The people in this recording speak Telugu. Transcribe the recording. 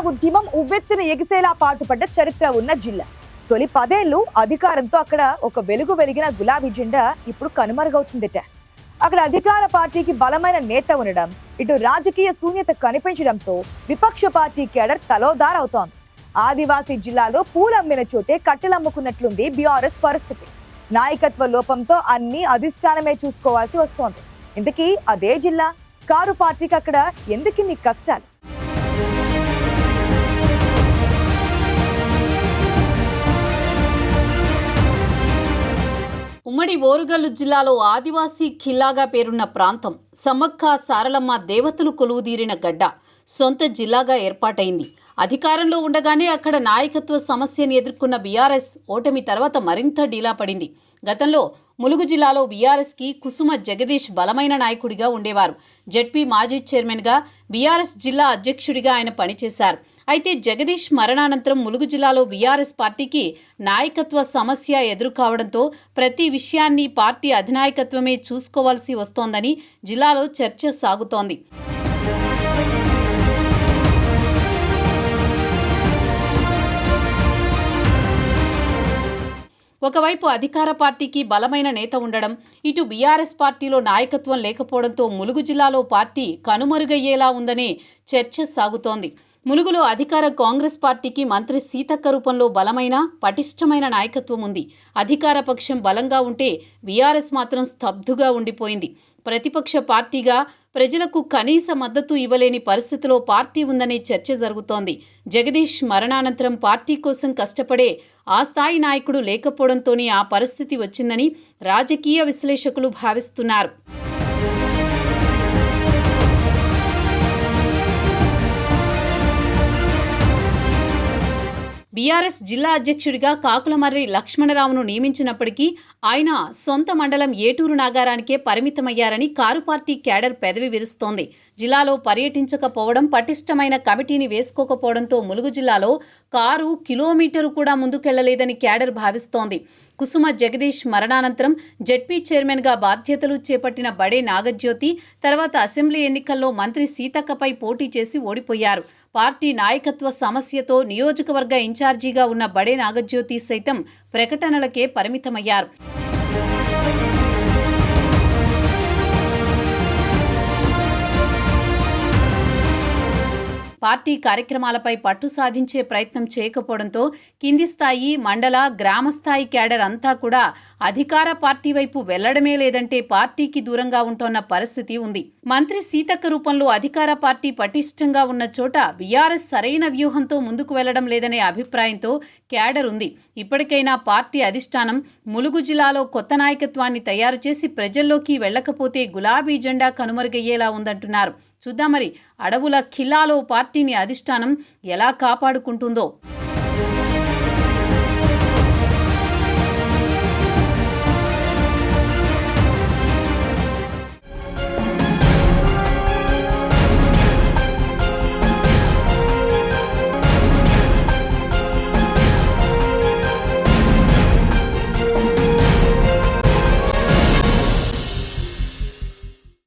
ఉద్యమం ఉవ్వెత్తున ఎగిసేలా పాటుపడ్డ చరిత్ర ఉన్న జిల్లా. తొలి 10 ఏళ్లు అధికారంతో అక్కడ ఒక వెలుగు వెలిగిన గులాబీ జెండా ఇప్పుడు కనుమరుగవుతుందట. అక్కడ అధికార పార్టీకి బలమైన నేత ఉండడం, ఇటు రాజకీయ శూన్యత కనిపించడంతో విపక్ష పార్టీ కేడర్ తలోదారవుతోంది. ఆదివాసీ జిల్లాలో పూలమ్మిన చోటే కట్టెలమ్ముకున్నట్లుంది బీఆర్ఎస్ పరిస్థితి. నాయకత్వ లోపంతో అన్ని అధిష్టానమే చూసుకోవాల్సి వస్తోంది. ఇంతకీ అదే జిల్లా కారు పార్టీకి అక్కడ ఎందుకిన్ని కష్టాలు? ఉమ్మడి ఓరుగల్లు జిల్లాలో ఆదివాసీ ఖిల్లాగా పేరున్న ప్రాంతం సమ్మక్క సారలమ్మ దేవతలు కొలువుదీరిన గడ్డ. సొంత జిల్లాగా ఏర్పాటైంది. అధికారంలో ఉండగానే అక్కడ నాయకత్వ సమస్యను ఎదుర్కొన్న బీఆర్ఎస్ ఓటమి తర్వాత మరింత డీలా పడింది. గతంలో ములుగు జిల్లాలో బీఆర్ఎస్కి కుసుమ జగదీష్ బలమైన నాయకుడిగా ఉండేవారు. జెడ్పీ మాజీ చైర్మన్గా, బీఆర్ఎస్ జిల్లా అధ్యక్షుడిగా ఆయన పనిచేశారు. అయితే జగదీష్ మరణానంతరం ములుగు జిల్లాలో బీఆర్ఎస్ పార్టీకి నాయకత్వ సమస్య ఎదురుకావడంతో ప్రతి విషయాన్ని పార్టీ అధినాయకత్వమే చూసుకోవాల్సి వస్తోందని జిల్లాలో చర్చ సాగుతోంది. ఒకవైపు అధికార పార్టీకి బలమైన నేత ఉండడం, ఇటు బీఆర్ఎస్ పార్టీలో నాయకత్వం లేకపోవడంతో ములుగు జిల్లాలో పార్టీ కనుమరుగయ్యేలా ఉందనే చర్చ సాగుతోంది. ములుగులో అధికార కాంగ్రెస్ పార్టీకి మంత్రి సీతక్క రూపంలో బలమైన పటిష్టమైన నాయకత్వం ఉంది. అధికార పక్షం బలంగా ఉంటే బీఆర్ఎస్ మాత్రం స్తబ్దుగా ఉండిపోయింది. ప్రతిపక్ష పార్టీగా ప్రజలకు కనీస మద్దతు ఇవ్వలేని పరిస్థితిలో పార్టీ ఉందనే చర్చ జరుగుతోంది. జగదీష్ మరణానంతరం పార్టీ కోసం కష్టపడే ఆ స్థాయి నాయకుడు లేకపోవడంతోనే ఆ పరిస్థితి వచ్చిందని రాజకీయ విశ్లేషకులు భావిస్తున్నారు. బీఆర్ఎస్ జిల్లా అధ్యక్షుడిగా కాకులమర్రి లక్ష్మణరావును నియమించినప్పటికీ ఆయన సొంత మండలం ఏటూరు నాగారానికే పరిమితమయ్యారని కారు పార్టీ కేడర్ పెదవి విరుస్తోంది. జిల్లాలో పర్యటించకపోవడం, పటిష్టమైన కమిటీని వేసుకోకపోవడంతో ములుగు జిల్లాలో కారు కిలోమీటరు కూడా ముందుకెళ్లలేదని కేడర్ భావిస్తోంది. కుసుమ జగదీష్ మరణానంతరం జెడ్పీ చైర్మన్గా బాధ్యతలు చేపట్టిన బడే నాగజ్యోతి తర్వాత అసెంబ్లీ ఎన్నికల్లో మంత్రి సీతక్కపై పోటీ చేసి ఓడిపోయారు. పార్టీ నాయకత్వ సమస్యతో నియోజకవర్గ ఇన్ఛార్జీగా ఉన్న బడే నాగజ్యోతి సైతం ప్రకటనలకే పరిమితమయ్యారు. పార్టీ కార్యక్రమాలపై పట్టు సాధించే ప్రయత్నం చేయకపోవడంతో కింది స్థాయి, మండల, గ్రామ స్థాయి కేడర్ అంతా కూడా అధికార పార్టీ వైపు వెళ్లడమే లేదంటే పార్టీకి దూరంగా ఉంటోన్న పరిస్థితి ఉంది. మంత్రి సీతక్క రూపంలో అధికార పార్టీ పటిష్టంగా ఉన్న చోట బీఆర్ఎస్ సరైన వ్యూహంతో ముందుకు వెళ్లడం లేదనే అభిప్రాయంతో కేడర్ ఉంది. ఇప్పటికైనా పార్టీ అధిష్టానం ములుగు జిల్లాలో కొత్త నాయకత్వాన్ని తయారు చేసి ప్రజల్లోకి వెళ్లకపోతే గులాబీ జెండా కనుమరుగయ్యేలా ఉందంటున్నారు. చూద్దాం మరి అడవుల ఖిల్లాలో పార్టీని అధిష్టానం ఎలా కాపాడుకుంటుందో.